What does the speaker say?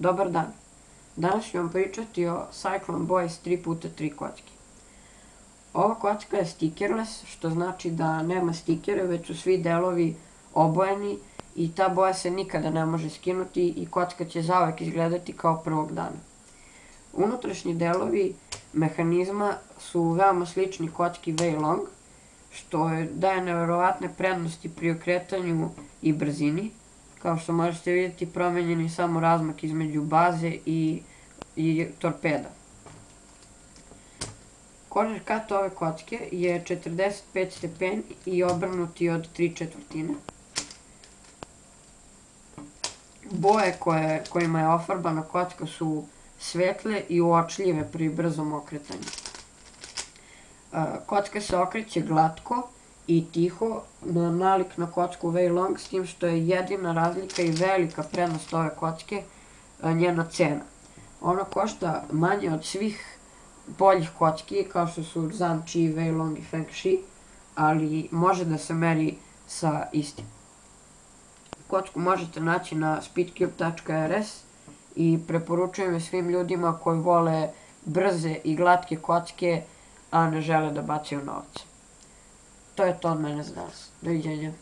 Dobar dan. Danas ću vam pričati o Cyclone Boys 3x3 kocki. Ova kocka je Stickerless, što znači da nema stikere, već su svi delovi obojeni i ta boja se nikada ne može skinuti i kocka će zauvek izgledati kao prvog dana. Unutrašnji delovi mehanizma su veoma slični kocki Long, što daje neverovatne prednosti pri okretanju i brzini. Kao što možete vidjeti, promenjen je samo razmak između baze i torpeda. Korner kat ove kocke je 45 stepeni i obrnuti od 3/4. Boje kojima je ofarbana kocka su svetle i uočljive pri brzom okretanju. Kocka se okreće glatko i tiho, nalik na kocku Long, s tim što je jedina razlika i velika prednost ove kocke njena cena. Ona košta manje od svih boljih kocki, kao što su Dimenzija, Long i Feng Shi, ali može da se meri sa istim. Kocku možete naći na speedcube.rs i preporučujem je svim ljudima koji vole brze i glatke kocke, a ne žele da bacaju novac. To je to od mene za danas. Doviđenja.